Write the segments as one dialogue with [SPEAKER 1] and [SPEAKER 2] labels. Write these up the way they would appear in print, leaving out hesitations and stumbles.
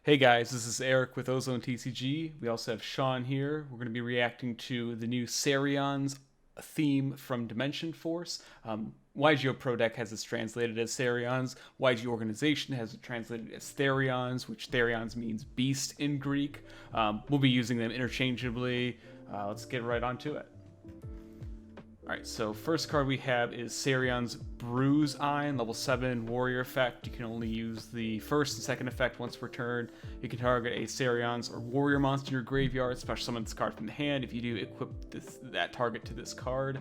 [SPEAKER 1] Hey guys, this is Eric with OzoneTCG. We also have Sean here. We're going to be reacting to the new Therions theme from Dimension Force. YGO Pro Deck has this translated as Therions. YG Organization has it translated as Therions, which Therions means beast in Greek. We'll be using them interchangeably. Let's get right onto it. Alright, so first card we have is Therion's Bruise Iron, level 7 warrior effect. You can only use the first and second effect once per turn. You can target a Therion's or warrior monster in your graveyard, special summon this card from the hand. If you do, equip that target to this card.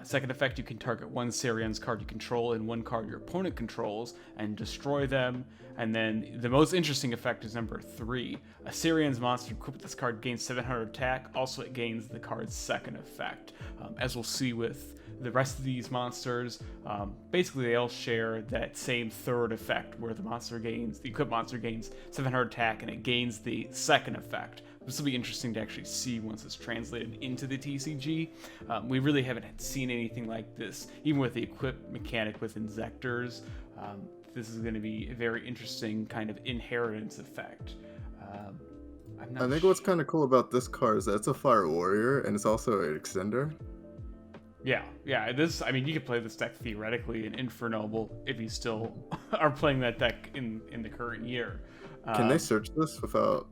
[SPEAKER 1] Second effect, you can target one Therion's card you control and one card your opponent controls and destroy them. And then the most interesting effect is number 3. A Therion's monster equipped with this card gains 700 attack. Also, it gains the card's second effect. As we'll see with the rest of these monsters, basically they all share that same third effect where the equipped monster gains 700 attack and it gains the second effect. This will be interesting to actually see once it's translated into the TCG. We really haven't seen anything like this, even with the equip mechanic with Inzectors. This is going to be a very interesting kind of inheritance effect.
[SPEAKER 2] I think what's kind of cool about this card is that it's a fire warrior and it's also an extender.
[SPEAKER 1] Yeah. I mean, you could play this deck theoretically in Infernoble if you still are playing that deck in the current year.
[SPEAKER 2] Can they search this without?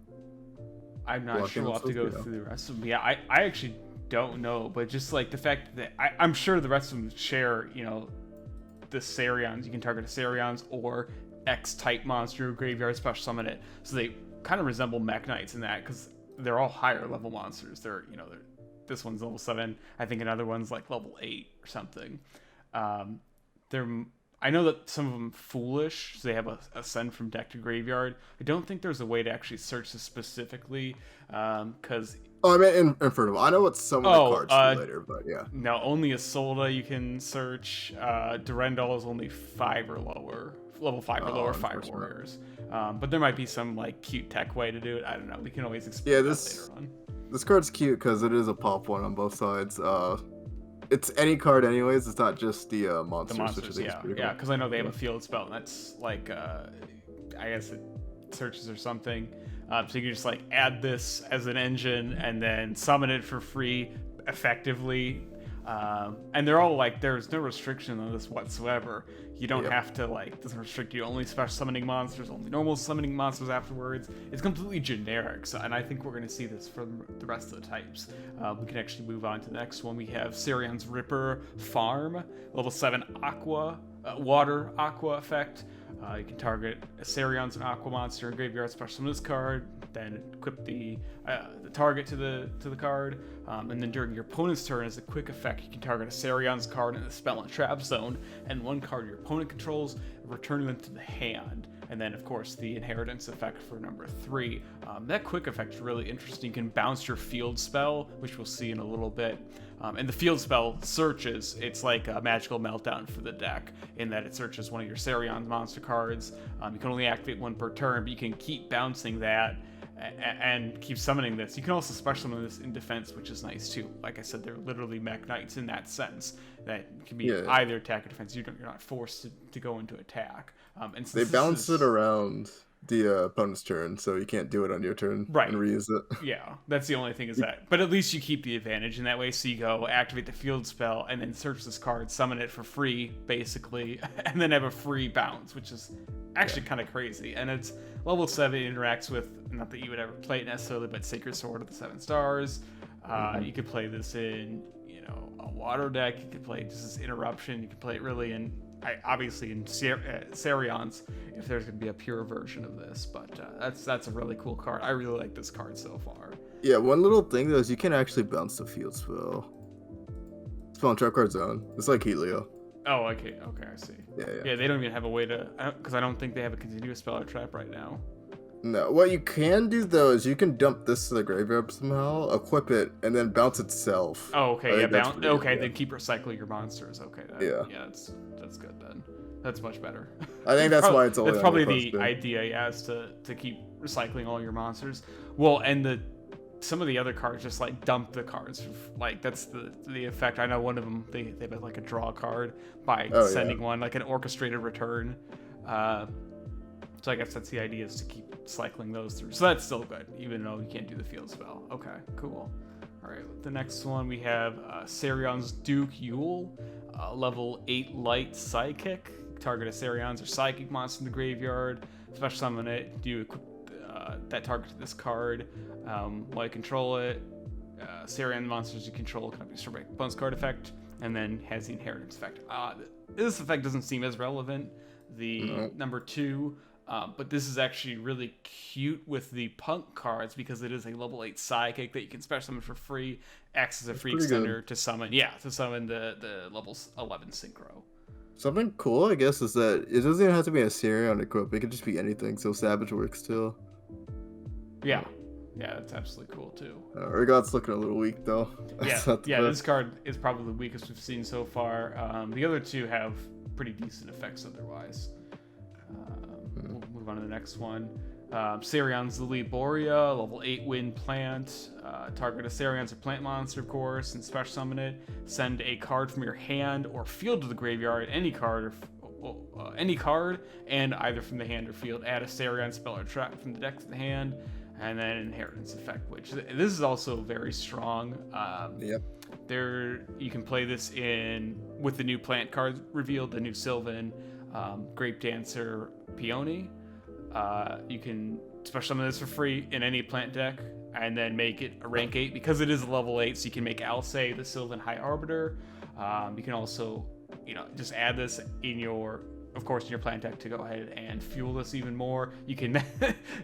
[SPEAKER 1] I'm not sure. We'll have to go through the rest of them. Yeah, I actually don't know, but just like the fact that I'm sure the rest of them share, the Therions. You can target a Therions or X-type monster graveyard special summon it. So they kind of resemble Mech Knights in that because they're all higher level monsters. This one's level 7. I think another one's like level 8 or something. I know that some of them foolish, so they have a send from deck to graveyard. I don't think there's a way to actually search this specifically, because...
[SPEAKER 2] Oh, I meant Inferno. I know what some of the cards do later, but yeah.
[SPEAKER 1] No, only Isolde you can search. Durendal is only 5 or lower. Level 5 or lower, 5 warriors. But there might be some like cute tech way to do it. I don't know. We can always explore that later on.
[SPEAKER 2] This card's cute because it is a pop one on both sides. It's any card anyways. It's not just the monsters.
[SPEAKER 1] The monsters, yeah, because I know they have a field spell, and that's like, I guess it searches or something. So you can just like add this as an engine and then summon it for free effectively. And they're all like, there's no restriction on this whatsoever. You don't have to doesn't restrict you only special summoning monsters, only normal summoning monsters afterwards. It's completely generic, and I think we're going to see this for the rest of the types. We can actually move on to the next one. We have Therion's Ripper Farm, level 7 Aqua, Water Aqua effect. You can target a Therion's and Aqua monster in graveyard, special summon this card, then equip the target to the card, and then during your opponent's turn, as a quick effect, you can target a Therion's card in the spell and trap zone, and one card your opponent controls, returning them to the hand. And then, of course, the inheritance effect for number 3. That quick effect is really interesting. You can bounce your field spell, which we'll see in a little bit. And the field spell searches. It's like a magical meltdown for the deck in that it searches one of your Therion monster cards. You can only activate one per turn, but you can keep bouncing that and keep summoning this. You can also special summon this in defense, which is nice too. Like I said, they're literally Mech Knights in that sense. That can be either attack or defense. You're not forced to go into attack. And
[SPEAKER 2] they bounce it around the opponent's turn, so you can't do it on your turn and reuse it.
[SPEAKER 1] Yeah, that's the only thing is that. But at least you keep the advantage in that way. So you go activate the field spell and then search this card, summon it for free, basically, and then have a free bounce, which is actually kind of crazy. And it's level 7. It interacts with, not that you would ever play it necessarily, but Sacred Sword of the 7 Stars. You could play this in, a water deck. You could play just as interruption. You could play it really in, obviously in Therions, if there's going to be a pure version of this. But that's a really cool card. I really like this card so far.
[SPEAKER 2] Yeah, one little thing though is you can actually bounce the field spell. Spell and trap card zone. It's like Helio.
[SPEAKER 1] Oh, okay, I see. Yeah, they don't even have a way to, because I don't think they have a continuous spell or trap right now.
[SPEAKER 2] No, what you can do though is you can dump this to the graveyard somehow, equip it, and then bounce itself.
[SPEAKER 1] Oh, okay, bounce. Okay, then keep recycling your monsters. Okay, that's good then. That's much better.
[SPEAKER 2] I think that's why it's only.
[SPEAKER 1] That's probably the idea, is to keep recycling all your monsters. Well, and some of the other cards just like dump the cards. Like that's the effect. I know one of them they have like a draw card by sending one, like an orchestrated return. So I guess that's the idea, is to keep cycling those through. So that's still good, even though you can't do the field spell. Okay, cool. All right, the next one we have Therion's Duke Yule, level 8 light psychic. Target a Therion's or psychic monster in the graveyard. Special summon it. Do equip that target to this card. While you control it, Therion monsters you control can be destroyed by opponent's card effect, and then has the inheritance effect. This effect doesn't seem as relevant. The number 2. But this is actually really cute with the punk cards because it is a level 8 psychic that you can special summon for free, acts as a free extender to summon the level 11 synchro.
[SPEAKER 2] Something cool, I guess, is that it doesn't even have to be a Therion equip. It could just be anything, so Savage works too.
[SPEAKER 1] Yeah, that's absolutely cool too.
[SPEAKER 2] Urgot's looking a little weak though.
[SPEAKER 1] This card is probably the weakest we've seen so far. The other two have pretty decent effects otherwise. We'll move on to the next one. Therion's the lead Borea, level 8 wind plant. Target a Therion's or plant monster, of course, and special summon it. Send a card from your hand or field to the graveyard, any card, and either from the hand or field. Add a Therion spell or trap from the deck to the hand, and then inheritance effect. Which this is also very strong. There you can play this in with the new plant card revealed, the new Sylvan, Grape Dancer, Peony. You can special summon this for free in any plant deck, and then make it a rank 8 because it is a level 8. So you can make Alcé the Sylvan High Arbiter. You can also, just add this in your plant deck to go ahead and fuel this even more. You can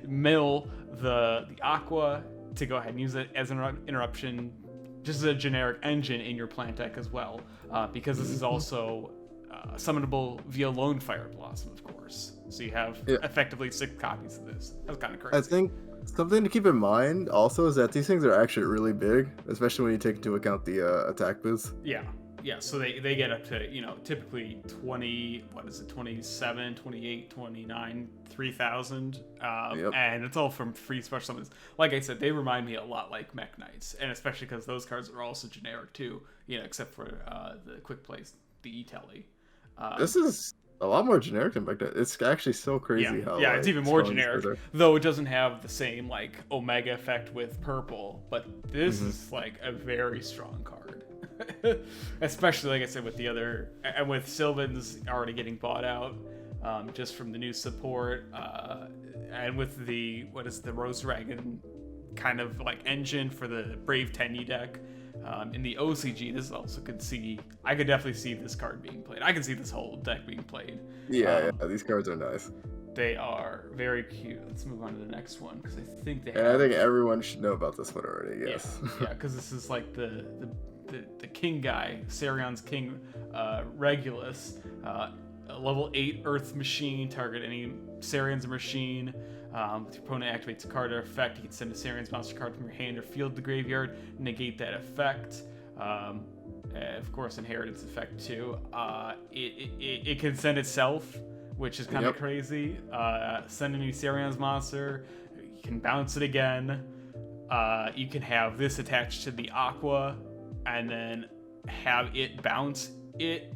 [SPEAKER 1] mill the Aqua to go ahead and use it as an interruption, just as a generic engine in your plant deck as well, because this is also summonable via Lone Fire Blossom, of course. So you have effectively 6 copies of this. That's kind of crazy.
[SPEAKER 2] I think something to keep in mind also is that these things are actually really big, especially when you take into account the attack boost.
[SPEAKER 1] Yeah, so they get up to, typically 27, 28, 29, 3,000. And it's all from free special summons. Like I said, they remind me a lot like Mech Knights, and especially because those cards are also generic too, except for the quick plays, the E-Telly.
[SPEAKER 2] This is a lot more generic than Mech Knights. It's actually so crazy how...
[SPEAKER 1] Yeah, it's even more generic, though it doesn't have the same, Omega effect with purple, but this is, a very strong card. Especially, like I said, with the other, and with Sylvan's already getting bought out, just from the new support, and with the Rose Dragon kind of engine for the Brave Tenyi deck. In the OCG, this also I could definitely see this card being played. I can see this whole deck being played.
[SPEAKER 2] Yeah, these cards are nice.
[SPEAKER 1] They are very cute. Let's move on to the next one because I think
[SPEAKER 2] I think everyone should know about this one already. Yes.
[SPEAKER 1] Yeah, because this is the king guy, Therion's King Regulus, a level 8 Earth Machine. Target any Therion's machine. If your opponent activates a card or effect, you can send a Therion's monster card from your hand or field to the graveyard, negate that effect. Of course, inheritance effect too. It can send itself, which is kind of crazy. Send a new Therion's monster. You can bounce it again. You can have this attached to the Aqua, and then have it bounce it,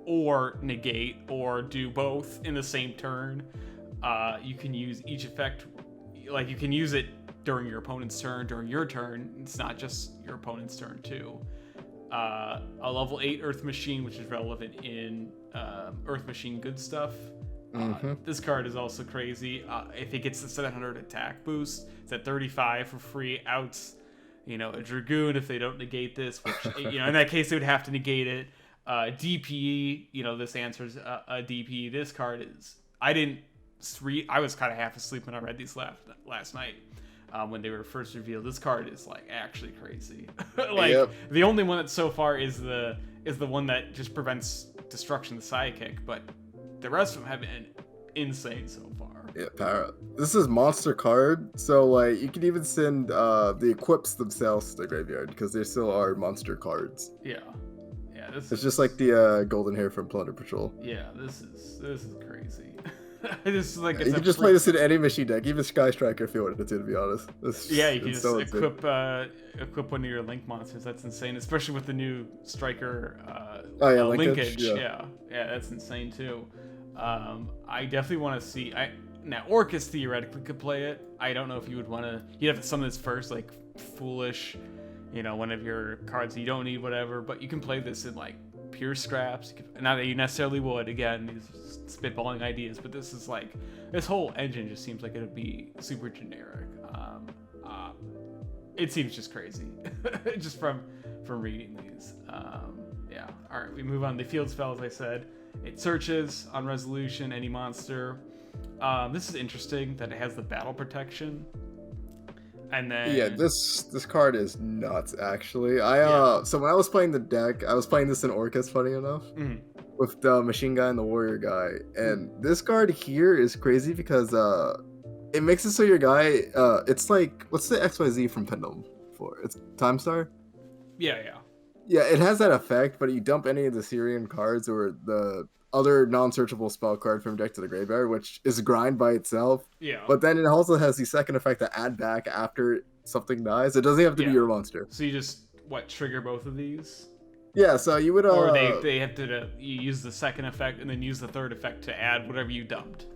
[SPEAKER 1] or negate, or do both in the same turn. You can use each effect, you can use it during your opponent's turn, during your turn. It's not just your opponent's turn too. A level 8 Earth Machine, which is relevant in Earth Machine good stuff. This card is also crazy. If it gets the 700 attack boost, it's at 35 for free. Outs, a Dragoon if they don't negate this, which, in that case, they would have to negate it. DPE, this answers a DPE. This card is... I was kind of half asleep when I read these last night when they were first revealed. This card is actually crazy. The only one that so far is the one that just prevents destruction, the sidekick, but the rest of them have been insane so far.
[SPEAKER 2] Yeah, Parrot. This is monster card, so you can even send the equips themselves to the graveyard because they still are monster cards.
[SPEAKER 1] Yeah.
[SPEAKER 2] It's just like the golden hair from Plunder Patrol.
[SPEAKER 1] Yeah, this is crazy. This is
[SPEAKER 2] you can just play this in any machine deck, even Sky Striker if you wanted to be honest.
[SPEAKER 1] You can just equip one of your Link monsters. That's insane, especially with the new Striker linkage. Yeah, that's insane too. I definitely want to see. Now, Orcus theoretically could play it. I don't know if you would want to... You'd have to summon this first, like, Foolish, one of your cards you don't need, whatever. But you can play this in, like, pure scraps. Not that you necessarily would. Again, these spitballing ideas. But this is, like... This whole engine just seems like it would be super generic. It seems just crazy. Just from reading these. Yeah. Alright, we move on. The field spell, as I said. It searches on resolution any monster. This is interesting that it has the battle protection, and then
[SPEAKER 2] this card is nuts. Actually, so when I was playing the deck, I was playing this in Orcus, funny enough, with the machine guy and the warrior guy, and this card here is crazy because it makes it so your guy, it's like, what's the XYZ from Pendulum for? It's Time Star.
[SPEAKER 1] Yeah,
[SPEAKER 2] it has that effect, but you dump any of the Therion cards or the other non-searchable spell card from deck to the graveyard, which is grind by itself.
[SPEAKER 1] Yeah.
[SPEAKER 2] But then it also has the second effect to add back after something dies. It doesn't have to be your monster.
[SPEAKER 1] So you just trigger both of these?
[SPEAKER 2] Yeah. So you would.
[SPEAKER 1] Or they have to you use the second effect and then use the third effect to add whatever you dumped.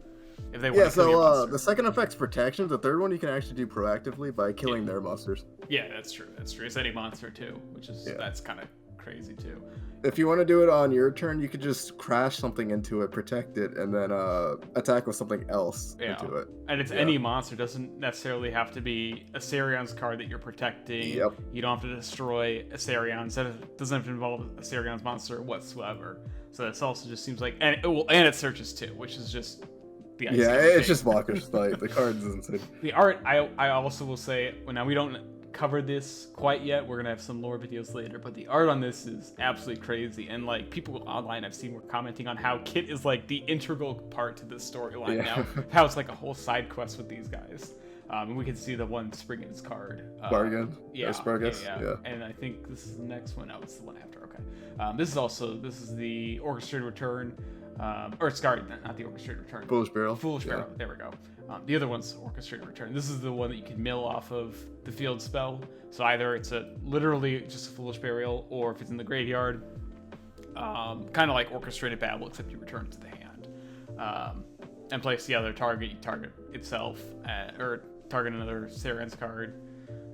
[SPEAKER 1] If they want to kill your monster.
[SPEAKER 2] The second effect's protection. The third one you can actually do proactively by killing their monsters.
[SPEAKER 1] Yeah, that's true. It's any monster too, which is that's kind of crazy too.
[SPEAKER 2] If you want to do it on your turn, you could just crash something into it, protect it, and then attack with something else into it.
[SPEAKER 1] And it's any monster. It doesn't necessarily have to be a Therion's card that you're protecting.
[SPEAKER 2] Yep.
[SPEAKER 1] You don't have to destroy a Therion's. It doesn't have to involve a Therion's monster whatsoever. So this also just seems like... And it searches too, which is just... the icing on the cake.
[SPEAKER 2] Just blockers. Like, the card's insane.
[SPEAKER 1] The art, I also will say... Well, now we don't cover this quite yet. We're gonna have some lore videos later, but the art on this is absolutely crazy. And like people online I've seen were commenting on how Kit is like the integral part to this storyline now. How it's like a whole side quest with these guys. And we can see the one Spriggan's card.
[SPEAKER 2] Bargain.
[SPEAKER 1] Yeah.
[SPEAKER 2] Yeah.
[SPEAKER 1] And I think this is the next one. Oh, it's the one after. Okay. This is the Orchestrated Return. Or sorry, not the Orchestrated Return.
[SPEAKER 2] Foolish Barrel.
[SPEAKER 1] Barrel. There we go. The other one's Orchestrated Return. This is the one that you can mill off of the field spell. So either it's literally just a Foolish Burial, or if it's in the graveyard, kind of like Orchestrated Babble, except you return it to the hand. And place the other target. You target itself, or target another Therion's card,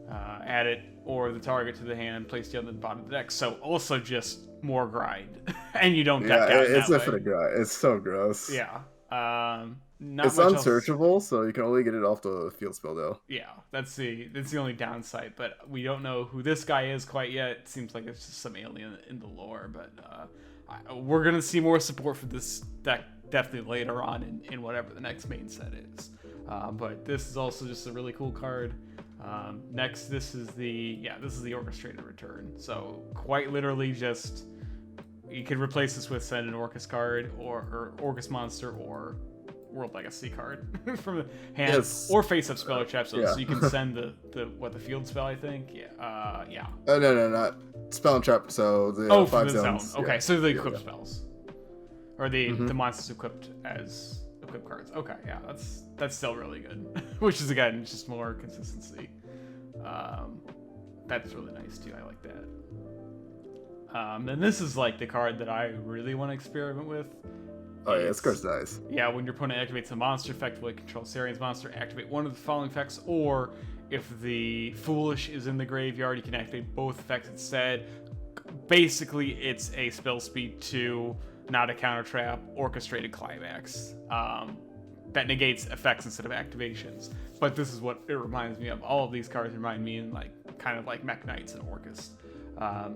[SPEAKER 1] add it, or the target to the hand, place the other at the bottom of the deck. So also just more grind. And you don't deck out
[SPEAKER 2] it's
[SPEAKER 1] that
[SPEAKER 2] definitely grind. It's so gross.
[SPEAKER 1] Yeah.
[SPEAKER 2] It's unsearchable, so you can only get it off the field spell though.
[SPEAKER 1] Yeah, that's the only downside. But we don't know who this guy is quite yet. It seems like it's just some alien in the lore. But we're gonna see more support for this deck definitely later on in whatever the next main set is. But this is also just a really cool card. Next, this is the Orchestrated Return. So quite literally, just you could replace this with send an Orcus card or Orcus monster or World Legacy card from the hand, or face up spell or trap. So you can send the field spell, I think.
[SPEAKER 2] No, not spell and trap. So the 5 zones.
[SPEAKER 1] Zone. Okay, so the equipped spells, or the monsters equipped as equipped cards. Okay, yeah, that's still really good. Which is again just more consistency. That's really nice too. I like that. And this is like the card that I really want to experiment with.
[SPEAKER 2] Oh yeah, this card's nice.
[SPEAKER 1] Yeah, when your opponent activates a monster, effectively controls Therion's monster, activate one of the following effects, or if the Foolish is in the graveyard, you can activate both effects instead. Basically, it's a spell speed 2, not a counter trap, orchestrated climax. That negates effects instead of activations. But this is what it reminds me of. All of these cards remind me in kind of like Mech Knights and Orcus. I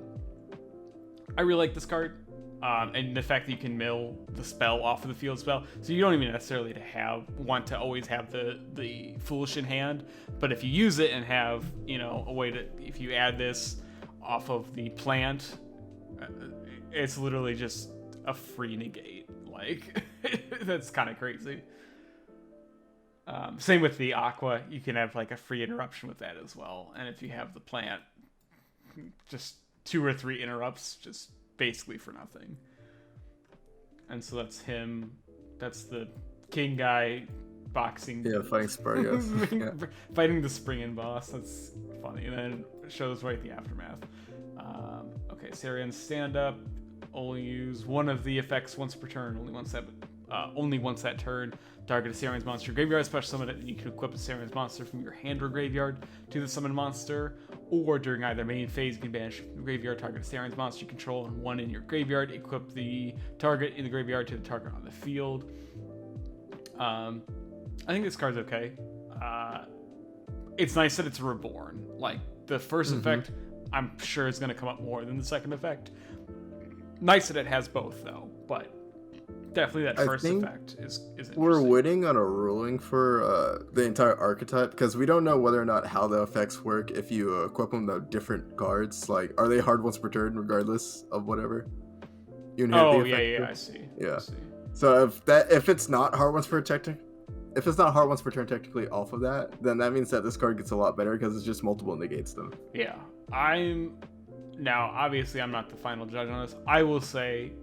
[SPEAKER 1] really like this card. And the fact that you can mill the spell off of the field spell, so you don't even necessarily want to always have the Foolish in hand, but if you use it and have a way to, if you add this off of the plant, it's literally just a free negate. Like that's kind of crazy. Same with the Aqua, you can have like a free interruption with that as well, and if you have the plant, just 2 or 3 interrupts, just basically for nothing. And so that's him. That's the king guy boxing.
[SPEAKER 2] Yeah, fighting Spargus.
[SPEAKER 1] Fighting the Spriggan boss. That's funny. And then it shows right the aftermath. Okay, Therion's stand up. Only use one of the effects once per turn. Only one step only once that turn, target a Therions monster graveyard, special summon it, and you can equip a Therions monster from your hand or graveyard to the summoned monster. Or during either main phase, you can banish from the graveyard, target a Therions monster you control, and one in your graveyard. Equip the target in the graveyard to the target on the field. I think this card's okay. It's nice that it's reborn. Like, the first effect, I'm sure is going to come up more than the second effect. Nice that it has both, though, but definitely that first effect is interesting.
[SPEAKER 2] We're waiting on a ruling for the entire archetype, because we don't know whether or not how the effects work if you equip them to different cards. Like, are they hard once per turn regardless of whatever? You
[SPEAKER 1] inherit the effect I see.
[SPEAKER 2] Yeah.
[SPEAKER 1] I see.
[SPEAKER 2] So if it's not hard once per turn, technically off of that, then that means that this card gets a lot better because it's just multiple negates them.
[SPEAKER 1] Yeah. Now, obviously, I'm not the final judge on this. I will say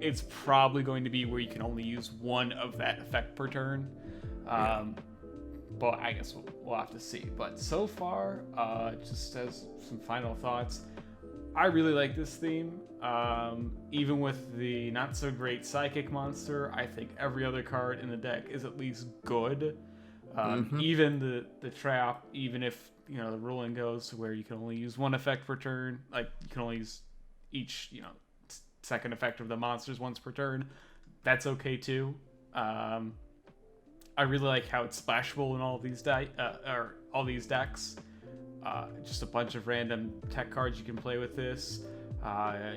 [SPEAKER 1] it's probably going to be where you can only use one of that effect per turn. But I guess we'll have to see. But so far, just as some final thoughts, I really like this theme. Even with the not so great psychic monster, I think every other card in the deck is at least good. Even the trap, even if the ruling goes to where you can only use one effect per turn, like you can only use each second effect of the monsters once per turn, that's okay too. I really like how it's splashable in all these decks. Just a bunch of random tech cards you can play with this.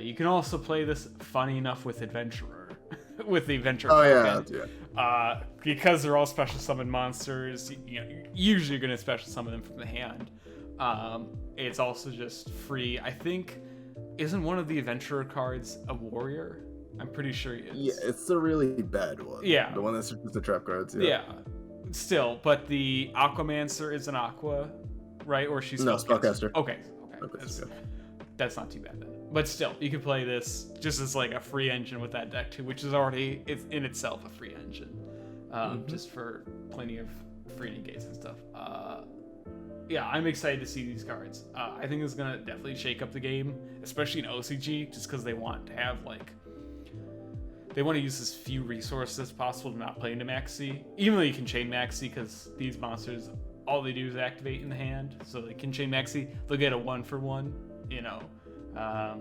[SPEAKER 1] You can also play this, funny enough, with Adventurer. With the Adventurer token. Because they're all special summon monsters, usually you're going to special summon them from the hand. It's also just free. I think, isn't one of the Adventurer cards a warrior? I'm pretty sure it is.
[SPEAKER 2] Yeah, it's the really bad one.
[SPEAKER 1] Yeah.
[SPEAKER 2] The one that's just the trap cards.
[SPEAKER 1] Yeah. Still, but the Aquamancer is an aqua, right? Or she's
[SPEAKER 2] spellcaster.
[SPEAKER 1] Okay. That's not too bad then. But still, you can play this just as like a free engine with that deck too, which is already in itself a free engine, just for plenty of free negates and stuff. Yeah, I'm excited to see these cards. I think it's gonna definitely shake up the game, especially in OCG, just because they want to have they want to use as few resources as possible to not play into Maxi, even though you can chain Maxi, because these monsters, all they do is activate in the hand, so they can chain Maxi. They'll get a 1-for-1,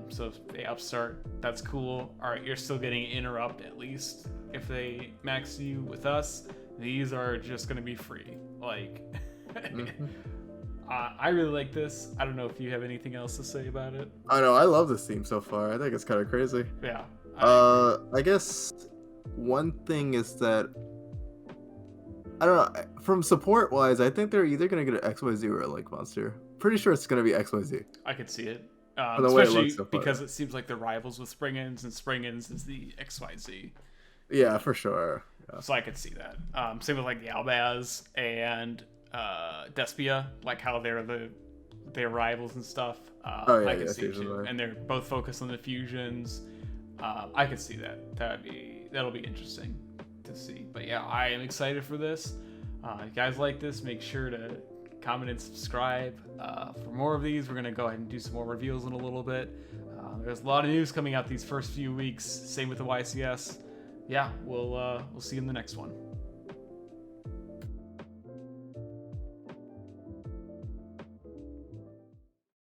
[SPEAKER 1] so if they upstart, that's cool. All right, you're still getting interrupt at least. If they max you with us, these are just gonna be free. I really like this. I don't know if you have anything else to say about it.
[SPEAKER 2] I know, I love this theme so far. I think it's kind of crazy.
[SPEAKER 1] Yeah.
[SPEAKER 2] I guess one thing is that, I don't know, from support wise, I think they're either gonna get an XYZ or a Lake monster. Pretty sure it's gonna be XYZ.
[SPEAKER 1] I could see it. Especially because it seems like they're rivals with Spring-Ins, and Spring-Ins is the XYZ.
[SPEAKER 2] Yeah, for sure. Yeah.
[SPEAKER 1] So I could see that. Same with the Albaz and Despia, how they're rivals and stuff. I could see it too. And they're both focused on the fusions. I could see that. That'll be interesting to see. But yeah, I am excited for this. If you guys like this, make sure to comment and subscribe for more of these. We're going to go ahead and do some more reveals in a little bit. There's a lot of news coming out these first few weeks. Same with the YCS. Yeah, we'll see you in the next one.